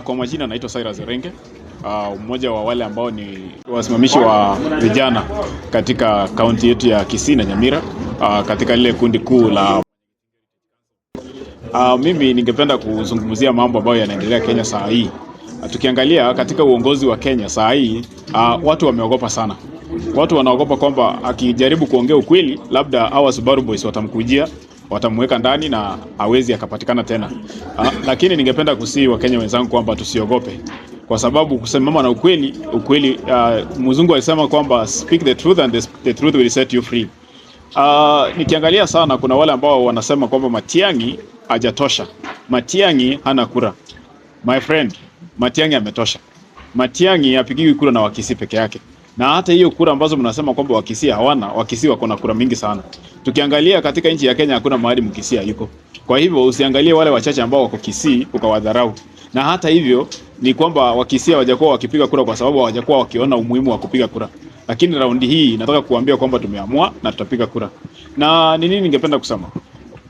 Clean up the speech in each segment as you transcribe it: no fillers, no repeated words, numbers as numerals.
Kwa majina naitwa Cyrus Renge, mmoja wa wale ambao ni wasimamishi wa vijana katika kaunti yetu ya Kisii na Nyamira, katika lile kundi kuu la mimi ningependa kuzungumzia mambo ambayo yanaendelea Kenya saa hii. Tukiangalia katika uongozi wa Kenya saa hii, watu wameogopa sana. Watu wanaogopa kwamba akijaribu kuongea ukweli, labda hawa Subaru Boys watamkujia, watamweka ndani na hawezi akapatikana tena. Lakini ningependa kusihi Wakenya wenzangu kwamba tusiogope, kwa sababu kusimama na ukweli, mzungu alisema kwamba speak the truth and the truth will set you free. Nikiangalia sana, kuna wale ambao wanasema kwamba Matiang'i hajatosha, Matiang'i hana kura. My friend, Matiang'i ametosha. Matiang'i hapigiwi kura na Wakisii peke yake. Na hata hiyo kura ambazo mnasema kwamba Wakisii hawana, Wakisii wako na kura mingi sana. Tukiangalia katika nchi ya Kenya hakuna mahali Mkisii yuko. Kwa hivyo usiangalie wale wachache ambao wako Kisii ukawadharau. Na hata hivyo ni kwamba Wakisii hawajakuwa wakipiga kura kwa sababu hawajakuwa wakiona umuhimu wa kupiga kura. Lakini raundi hii nataka kuambia kwamba tumeamua na tutapiga kura. Na nini ningependa kusema?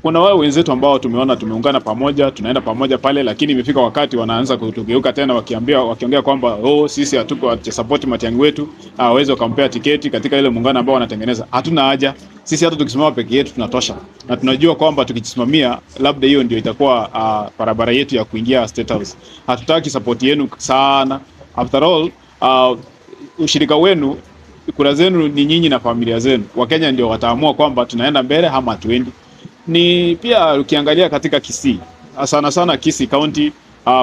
Kuna wao wenzetu ambao tumeona tumeungana pamoja, tunaenda pamoja pale, lakini imefika wakati wanaanza kutugeuka tena wakiongea kwamba sisi hatuko support Matiang'i wetu, hawezi kumpea tiketi katika ile muungano ambao wanatengeneza. Hatuna haja. Sisi hata tukisimama peke yetu tunatosha. Na tunajua kwamba tukijisimamia labda hiyo ndio itakuwa barabara yetu ya kuingia State House. Hatutaki support yenu sana. After all, ushirika wenu, kura zenu ni nyinyi na familia zenu. Wakenya ndio wataamua kwamba tunaenda mbele ama hatuendi. Ni pia ukiangalia katika Kisii, sana Kisii County,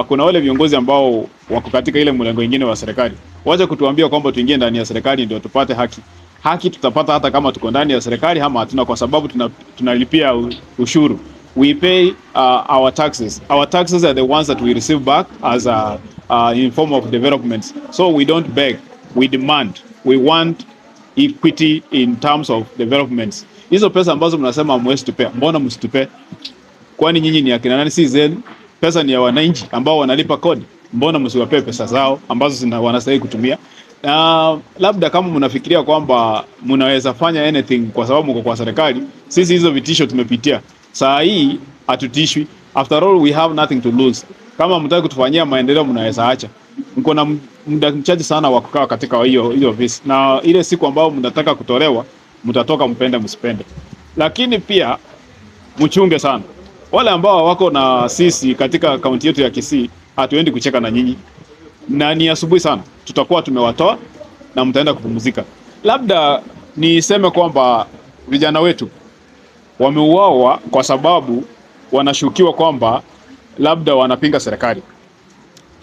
kuna wale viongozi ambao wako katika ile mlengo mwingine wa serikali. Wacha kutuambia kwamba tuingie ndani ya serikali ndio tupate haki. Haki tutapata hata kama tuko ndani ya serikali ama hatuna, kwa sababu tunalipia ushuru. We pay our taxes. Our taxes are the ones that we receive back as in form of development. So we don't beg, we demand. We want equity in terms of developments. Hizo pesa ambazo mnasema hamwezi tupea, mbona msitupe? Kwani nyinyi ni akina nani? Si zenu. Pesa ni ya wananchi ambao wanalipa kodi. Mbona msiwape pesa zao ambazo wanastahili kutumia? Labda kama mnafikiria kwamba mnaweza fanya anything kwa sababu mko kwa serikali, sisi hizo vitisho tumepitia. Saa hii hatutishwi. After all, we have nothing to lose. Kama mtaki kutufanyia maendeleo, mnaweza acha. Mko na muda mchache sana wa kukaa katika hiyo ofisi. Na ile siku ambao mnataka kutolewa, mtatoka mpende msipende. Lakini pia mchunge sana wale ambao wako na sisi katika kaunti yetu ya Kisii. Hatuendi kucheka na nyinyi, na ni asubuhi sana tutakuwa tumewatoa na mtaenda kupumzika. Labda niseme kwamba vijana wetu wameuawa kwa sababu wanashukiwa kwamba labda wanapinga serikali.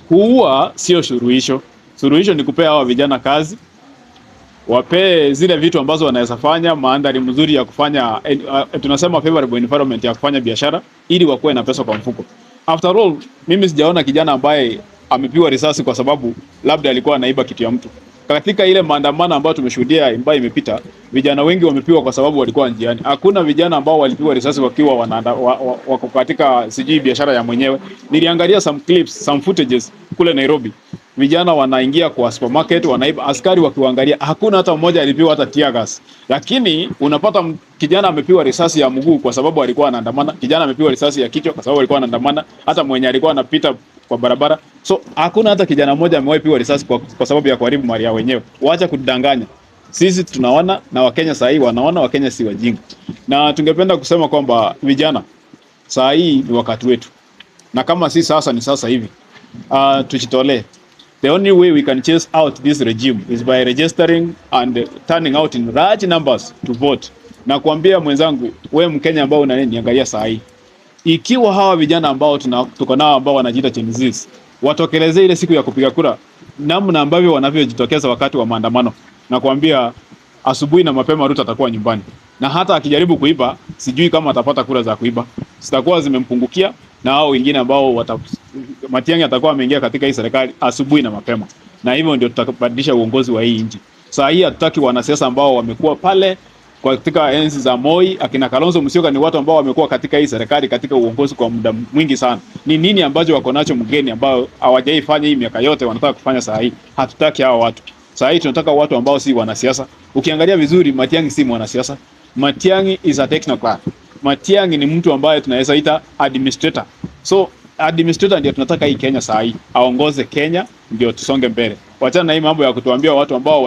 Kuua sio suluhisho. Suluhisho ni kupea hawa vijana kazi, wape zile vitu ambazo wanaweza fanya, mandhari mzuri ya kufanya, tunasema favorable environment ya kufanya biashara, ili wakuwe na pesa kwa mfuko. After all, mimi sijaona kijana ambaye amepigwa risasi kwa sababu labda alikuwa anaiba kitu ya mtu. Katika ile maandamano ambayo tumeshuhudia ambayo imepita, vijana wengi wamepigwa kwa sababu walikuwa njiani. Hakuna vijana ambao walipigwa risasi wakiwa wako katika sijui biashara ya mwenyewe. Niliangalia some clips, some footages kule Nairobi. Vijana wanaingia kwa supermarket, wanaiba, askari wakiwaangalia, hakuna hata mmoja alipigwa hata tear gas. Lakini unapata kijana amepigwa risasi ya mguu kwa sababu alikuwa anaandamana, kijana amepigwa risasi ya kichwa kwa sababu alikuwa anaandamana, hata mwenye alikuwa anapita kwa barabara. So hakuna hata kijana mmoja amewahi pigwa risasi kwa sababu ya kuharibu mali ya wenyewe. Waacha kudanganya. Sisi tunaona na Wakenya saa hii wanaona, Wakenya si wajinga. Na tungependa kusema kwamba vijana, saa hii ni wakati wetu. Na kama si sasa, ni sasa hivi. Tujitolee. The only way we can chase out this regime is by registering and turning out in large numbers to vote. Na kuambia mwenzangu, wewe Mkenya ambao unaniangalia saa hii, ikiwa hawa vijana ambao tuko nao ambao wanajiita Gen Z watokeleze ile siku ya kupiga kura, namna ambavyo wanavyojitokeza wakati wa maandamano, na kuambia asubuhi na mapema Ruto atakuwa nyumbani. Na hata akijaribu kuiba, sijui kama atapata kura za kuiba. Zitakuwa zimempungukia, na hao wengine ambao Matiang'i atakuwa ameingia katika hii serikali asubuhi na mapema. Na hivyo ndio tutabadilisha uongozi wa hii nchi. Saa hii hatutaki wanasiasa ambao wamekuwa pale katika enzi za Moi, akina Kalonzo Musyoka ni watu ambao wamekuwa katika hii serikali katika uongozi kwa muda mwingi sana. Ni nini ambacho wako nacho mgeni ambao hawajaifanya hii miaka yote wanataka kufanya saa hii? Hatutaki hao watu. Saa hii tunataka watu ambao si wanasiasa. Ukiangalia vizuri, Matiang'i si mwanasiasa. Matiang'i is a technocrat. Matiang'i ni mtu ambaye tunaweza ita administrator. So administrator ndio tunataka hii Kenya saa hii aongoze Kenya, ndio tusonge mbele. Wachana na hii mambo ya kutuambia watu ambao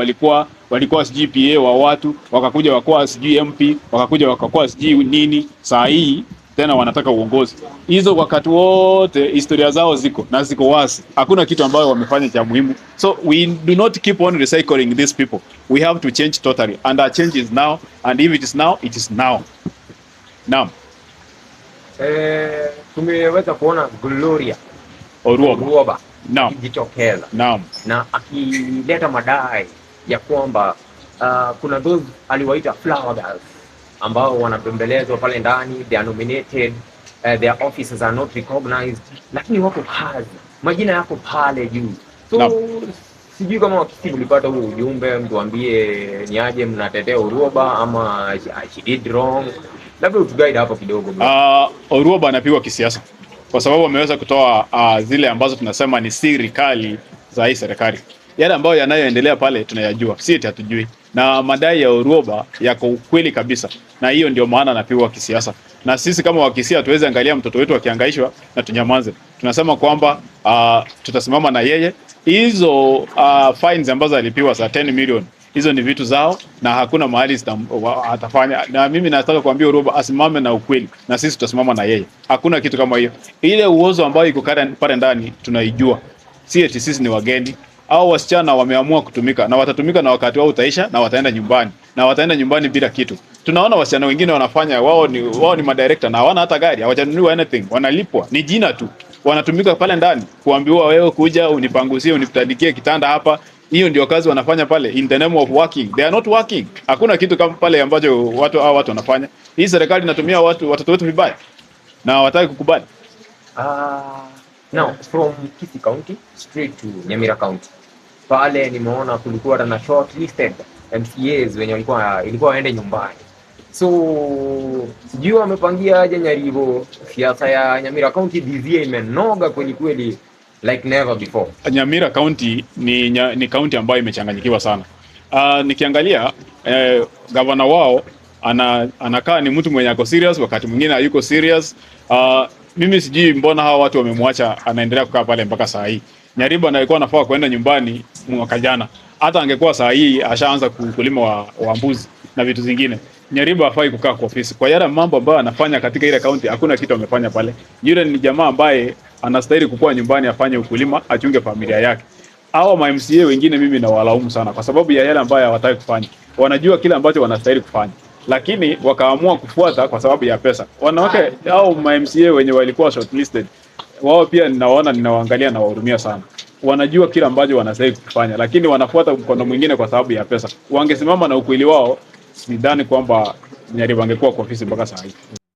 walikuwa sijui PA wa watu wakakuja wakakuwa sijui MP wakakuja wakakuwa sijui nini. Saa hii tena wanataka uongozi. Hizo wakati wote historia zao ziko na ziko wazi. Hakuna kitu ambayo wamefanya cha muhimu. So we do not keep on recycling these people. We have to change totally, and our change is now, and if it is now, it is now. Naam. Tumeweza kuona Gloria Oruoba akijitokeza na akileta madai ya kwamba kuna those aliwaita flower girls ambao wanapembelezwa pale ndani, they are nominated, their offices are not recognized, lakini wako kazi, majina yako pale juu. So sijui kama wakati ulipata huo ujumbe, mtuambie ni aje mnatetea Oruoba ama she did wrong. Labda utuguide hapo kidogo. Oruoba anapigwa kisiasa kwa sababu wameweza kutoa zile ambazo tunasema ni siri kali za hii serikali. Yale ambayo yanayoendelea pale tunayajua, si eti hatujui. Na madai ya Oruoba yako ukweli kabisa, na hiyo ndio maana anapigwa kisiasa. Na sisi kama Wakisia tuweze angalia mtoto wetu akihangaishwa na tunyamaze. Tunasema kwamba tutasimama na yeye. Hizo fines ambazo alipiwa za 10 million, hizo ni vitu zao na hakuna mahali atafanya. Na mimi nataka kuambia Oruoba asimame na ukweli, na sisi tutasimama na yeye. Hakuna kitu kama hiyo. Ile uozo ambayo iko pale ndani tunaijua. Si eti sisi ni wageni. Au wasichana wameamua kutumika na watatumika, na wakati wao utaisha na wataenda nyumbani, na wataenda nyumbani bila kitu. Tunaona wasichana wengine wanafanya, wao ni madirector na hawana hata gari, hawajanunua anything, wanalipwa ni jina tu, wanatumika pale ndani kuambiwa wewe kuja unipanguzie unitandikie kitanda hapa. Hiyo ndio kazi wanafanya pale, in the name of working. They are not working. Hakuna kitu kama pale ambacho watu wanafanya. Hii serikali inatumia watoto wetu vibaya na hawataki kukubali. Now from Kisii County straight to Nyamira County. Pale nimeona kulikuwa na shortlisted MCAs wenye ilikuwa waende nyumbani. So sijui wamepangia aje Nyaribo. Siasa ya Nyamira County DZA imenoga kweli like never before. Nyamira County ni county ambayo imechanganyikiwa sana. Nikiangalia governor wao anakaa ni mtu mwenye ako serious, wakati mwingine hayuko serious. Mimi sijui mbona hawa watu wamemwacha anaendelea kukaa pale mpaka saa hii. Nyaribo alikuwa anafaa kwenda nyumbani mwaka jana. Hata angekuwa saa hii ashaanza kulima wa mbuzi na vitu zingine. Nyaribo hafai kukaa kwa ofisi. Kwa yale mambo ambayo anafanya katika ile county, hakuna kitu amefanya pale. Yule ni jamaa ambaye anastahili kukua nyumbani afanye ukulima, achunge familia yake. Hao ma MCA wengine mimi nawalaumu sana kwa sababu ya yale ambayo hawataki kufanya. Wanajua kile ambacho wanastahili kufanya, lakini wakaamua kufuata kwa sababu ya pesa. Wanawake au ma MCA wenye walikuwa shortlisted, wao pia ninawaangalia na wahurumia sana. Wanajua kile ambacho wanastahili kufanya, lakini wanafuata mkondo mwingine kwa sababu ya pesa. Wangesimama na ukweli wao, sidhani kwamba Nyaribo angekuwa kwa ofisi mpaka saa hii.